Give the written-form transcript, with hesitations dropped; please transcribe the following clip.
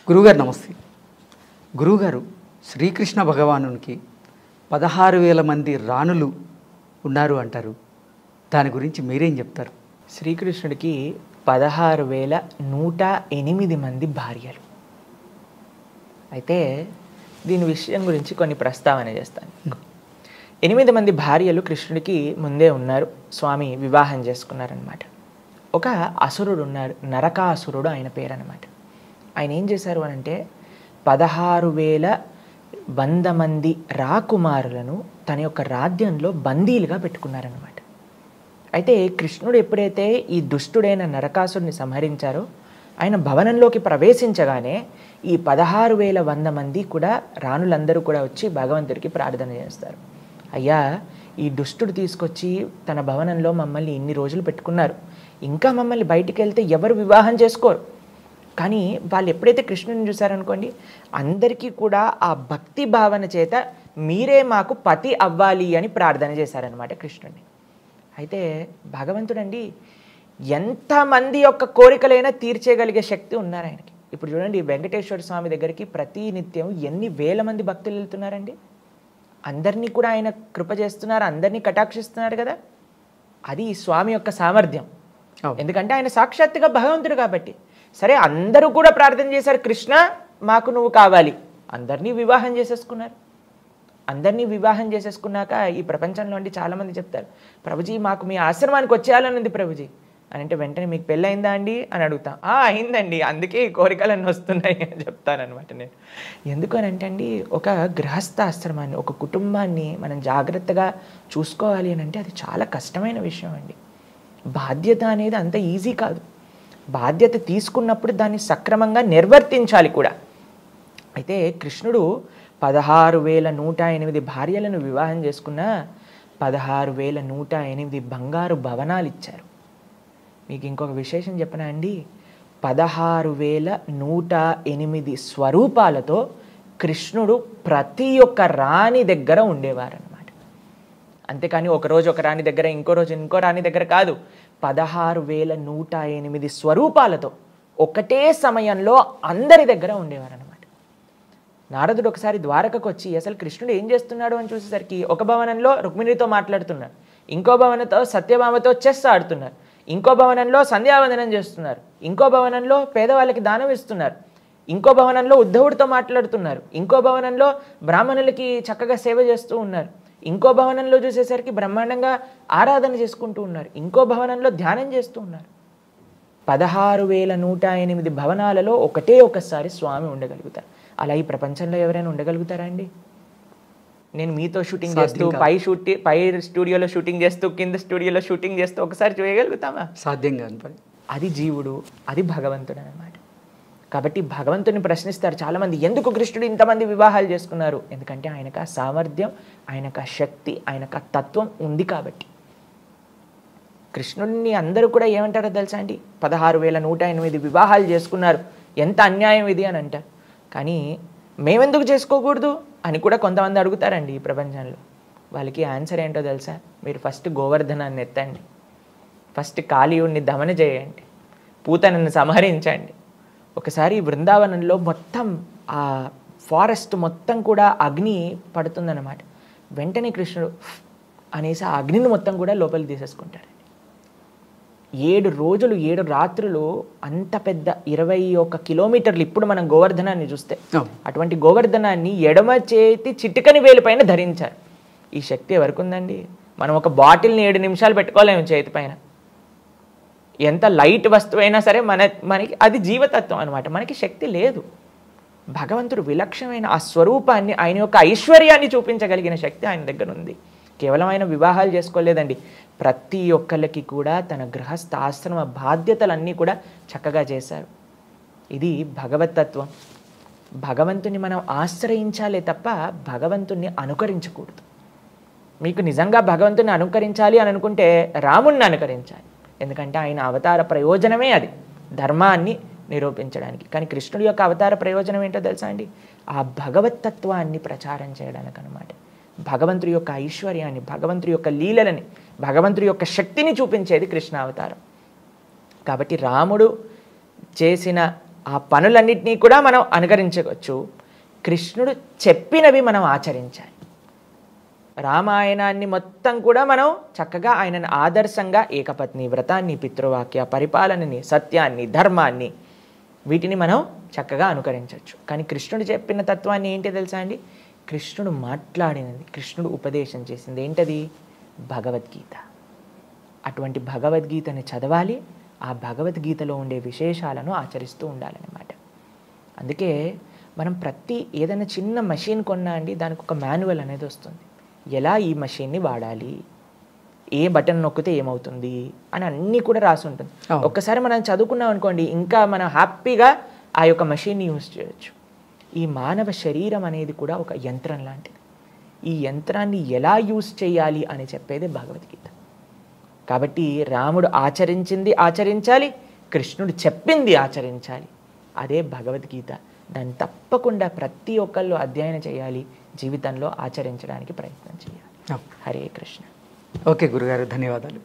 గురుగారు నమస్తే. గురుగారు, శ్రీకృష్ణ భగవానునికి 16,000 మంది రాణులు ఉన్నారు అంటారు. దాని గురించి మీరేం చెప్తారు? శ్రీకృష్ణుడికి 16,108 మంది భార్యలు. అయితే దీని విషయం గురించి కొన్ని ప్రస్తావన చేస్తాను. 8 మంది భార్యలు కృష్ణుడికి ముందే ఉన్నారు. స్వామి వివాహం చేసుకున్నారనమాట. ఒక అసురుడు ఉన్నారు, నరకాసురుడు ఆయన పేరు అనమాట. ఆయన ఏం చేశారు అనంటే 16,100 మంది రాకుమారులను తన యొక్క రాజ్యంలో బందీలుగా పెట్టుకున్నారనమాట. అయితే కృష్ణుడు ఎప్పుడైతే ఈ దుష్టుడైన నరకాసురుని సంహరించారో ఆయన భవనంలోకి ప్రవేశించగానే ఈ 16,100 మంది కూడా రాణులందరూ కూడా వచ్చి భగవంతుడికి ప్రార్థన చేస్తారు. అయ్యా, ఈ దుష్టుడు తీసుకొచ్చి తన భవనంలో మమ్మల్ని ఇన్ని రోజులు పెట్టుకున్నారు, ఇంకా మమ్మల్ని బయటికి వెళ్తే ఎవరు వివాహం చేసుకోరు. కానీ వాళ్ళు ఎప్పుడైతే కృష్ణుని చూశారనుకోండి, అందరికీ కూడా ఆ భక్తి భావన చేత మీరే మాకు పతి అవ్వాలి అని ప్రార్థన చేశారనమాట కృష్ణుడిని. అయితే భగవంతుడండి ఎంతమంది యొక్క కోరికలైనా తీర్చేయగలిగే శక్తి ఉన్నారు ఆయనకి. ఇప్పుడు చూడండి, వెంకటేశ్వర స్వామి దగ్గరికి ప్రతి నిత్యం ఎన్ని వేల మంది భక్తులు వెళ్తున్నారండి. అందరినీ కూడా ఆయన కృప చేస్తున్నారు, అందరినీ కటాక్షిస్తున్నారు కదా. అది స్వామి యొక్క సామర్థ్యం. ఎందుకంటే ఆయన సాక్షాత్తుగా భగవంతుడు కాబట్టి. సరే, అందరూ కూడా ప్రార్థన చేశారు, కృష్ణ మాకు నువ్వు కావాలి. అందరినీ వివాహం చేసేసుకున్నారు. అందరినీ వివాహం చేసేసుకున్నాక ఈ ప్రపంచంలో అండి చాలామంది చెప్తారు, ప్రభుజీ మాకు మీ ఆశ్రమానికి వచ్చేయాలని ఉంది ప్రభుజీ అని. అంటే వెంటనే మీకు పెళ్ళయిందా అండి అని అడుగుతాం. అయిందండి, అందుకే ఈ కోరికలన్నీ వస్తున్నాయి అని చెప్తానమాట నేను. ఎందుకనంటే అండి, ఒక గృహస్థాశ్రమాన్ని, ఒక కుటుంబాన్ని మనం జాగ్రత్తగా చూసుకోవాలి అని అంటే అది చాలా కష్టమైన విషయం అండి. బాధ్యత అనేది అంత ఈజీ కాదు. బాధ్యత తీసుకున్నప్పుడు దాన్ని సక్రమంగా నిర్వర్తించాలి కూడా. అయితే కృష్ణుడు 16,108 భార్యలను వివాహం చేసుకున్న 16,108 బంగారు భవనాలు ఇచ్చారు. మీకు ఇంకొక విశేషం చెప్పనా అండి, 16,108 స్వరూపాలతో కృష్ణుడు ప్రతి ఒక్క రాణి దగ్గర ఉండేవారనమాట. అంతేకాని ఒకరోజు ఒక రాణి దగ్గర, ఇంకో రోజు ఇంకో రాణి దగ్గర కాదు. 16,108 స్వరూపాలతో ఒకటే సమయంలో అందరి దగ్గర ఉండేవారనమాట. నారదుడు ఒకసారి ద్వారకకు వచ్చి అసలు కృష్ణుడు ఏం చేస్తున్నాడు అని చూసేసరికి ఒక భవనంలో రుక్మిణితో మాట్లాడుతున్నారు, ఇంకో భవనంతో సత్యభామతో చెస్ ఆడుతున్నారు, ఇంకో భవనంలో సంధ్యావందనం చేస్తున్నారు, ఇంకో భవనంలో పేదవాళ్ళకి దానం ఇస్తున్నారు, ఇంకో భవనంలో ఉద్ధవుడితో మాట్లాడుతున్నారు, ఇంకో భవనంలో బ్రాహ్మణులకి చక్కగా సేవ చేస్తూ ఉన్నారు, ఇంకో భవనంలో చూసేసరికి బ్రహ్మాండంగా ఆరాధన చేసుకుంటూ ఉన్నారు, ఇంకో భవనంలో ధ్యానం చేస్తూ ఉన్నారు. 16,108 భవనాలలో ఒకసారి స్వామి ఉండగలుగుతారు. అలా ఈ ప్రపంచంలో ఎవరైనా ఉండగలుగుతారా అండి? నేను మీతో షూటింగ్ చేస్తూ పై స్టూడియోలో షూటింగ్ చేస్తూ కింద స్టూడియోలో షూటింగ్ చేస్తూ ఒకసారి చేయగలుగుతామా? సాధ్యం కాని పని. అది జీవుడు, అది భగవంతుడు అన్నమాట. కాబట్టి భగవంతుని ప్రశ్నిస్తారు చాలామంది, ఎందుకు కృష్ణుడు ఇంతమంది వివాహాలు చేసుకున్నారు? ఎందుకంటే ఆయనకు ఆ సామర్థ్యం, ఆయనకు ఆ శక్తి, ఆయనకు ఆ తత్వం ఉంది కాబట్టి. కృష్ణుడిని అందరూ కూడా ఏమంటారో తెలుసా అండి, 16,108 వివాహాలు చేసుకున్నారు, ఎంత అన్యాయం ఇది అని అంటారు. కానీ మేమెందుకు చేసుకోకూడదు అని కూడా కొంతమంది అడుగుతారండి ఈ ప్రపంచంలో. వాళ్ళకి ఆన్సర్ ఏంటో తెలుసా? మీరు ఫస్ట్ గోవర్ధనాన్ని ఎత్తండి, ఫస్ట్ కాళీయుడిని దమన చేయండి, పూతనను సంహరించండి. ఒకసారి బృందావనంలో మొత్తం ఆ ఫారెస్ట్ మొత్తం కూడా అగ్ని పడుతుందన్నమాట. వెంటనే కృష్ణుడు అనేసి ఆ అగ్నిని మొత్తం కూడా లోపలికి తీసేసుకుంటాడు. 7 రోజులు 7 రాత్రులు అంత పెద్ద 21 కిలోమీటర్లు. ఇప్పుడు మనం గోవర్ధనాన్ని చూస్తే అటువంటి గోవర్ధనాన్ని ఎడమ చేతి చిటికని వేలు పైన ధరించారు. ఈ శక్తి ఎవరికి ఉందండి? మనం ఒక బాటిల్ని 7 నిమిషాలు పెట్టుకోలేము చేతి పైన. ఎంత లైట్ వస్తువు అయినా సరే మనకి అది జీవతత్వం అనమాట. మనకి శక్తి లేదు. భగవంతుడు విలక్షణమైన ఆ స్వరూపాన్ని, ఆయన యొక్క ఐశ్వర్యాన్ని చూపించగలిగిన శక్తి ఆయన దగ్గర ఉంది. కేవలం ఆయన వివాహాలు చేసుకోలేదండి, ప్రతి ఒక్కళ్ళకి కూడా తన గృహస్థ ఆశ్రమ బాధ్యతలన్నీ కూడా చక్కగా చేశారు. ఇది భగవతత్వం. భగవంతుని మనం ఆశ్రయించాలే తప్ప భగవంతుణ్ణి అనుకరించకూడదు. మీకు నిజంగా భగవంతుని అనుకరించాలి అని అనుకుంటే రాముణ్ణి అనుకరించాలి. ఎందుకంటే ఆయన అవతార ప్రయోజనమే అది, ధర్మాన్ని నిరూపించడానికి. కానీ కృష్ణుడి యొక్క అవతార ప్రయోజనం ఏంటో తెలుసా అండి? ఆ భగవతత్వాన్ని ప్రచారం చేయడానికి అనమాట. భగవంతుడి యొక్క ఐశ్వర్యాన్ని, భగవంతుడి యొక్క లీలలని, భగవంతుడి యొక్క శక్తిని చూపించేది కృష్ణ అవతారం. కాబట్టి రాముడు చేసిన ఆ పనులన్నింటినీ కూడా మనం అనుకరించవచ్చు. కృష్ణుడు చెప్పినవి మనం ఆచరించాలి. రామాయణాన్ని మొత్తం కూడా మనం చక్కగా ఆయనను ఆదర్శంగా ఏకపత్ని వ్రతాన్ని, పితృవాక్య పరిపాలనని, సత్యాన్ని, ధర్మాన్ని వీటిని మనం చక్కగా అనుకరించవచ్చు. కానీ కృష్ణుడు చెప్పిన తత్వాన్ని ఏంటి తెలుసా అండి? కృష్ణుడు మాట్లాడినది, కృష్ణుడు ఉపదేశం చేసింది ఏంటది? భగవద్గీత. అటువంటి భగవద్గీతని చదవాలి, ఆ భగవద్గీతలో ఉండే విశేషాలను ఆచరిస్తూ ఉండాలన్నమాట. అందుకే మనం ఏదైనా చిన్న మెషిన్ కొన్నా అండి, దానికి ఒక మాన్యువల్ అనేది వస్తుంది. ఎలా ఈ మెషిన్ని వాడాలి, ఏ బటన్ నొక్కితే ఏమవుతుంది అని అన్నీ కూడా రాసి ఉంటుంది. ఒక్కసారి మనం చదువుకున్నాం అనుకోండి, ఇంకా మనం హ్యాపీగా ఆ యొక్క మెషిన్ని యూజ్ చేయొచ్చు. ఈ మానవ శరీరం అనేది కూడా ఒక యంత్రం లాంటిది. ఈ యంత్రాన్ని ఎలా యూజ్ చేయాలి అని చెప్పేది భగవద్గీత. కాబట్టి రాముడు ఆచరించింది ఆచరించాలి, కృష్ణుడు చెప్పింది ఆచరించాలి. అదే భగవద్గీత. దాన్ని తప్పకుండా ప్రతి ఒక్కళ్ళు అధ్యయనం చేయాలి, జీవితంలో ఆచరించడానికి ప్రయత్నం చేయాలి. హరే కృష్ణ. ఓకే గురుగారు, ధన్యవాదాలు.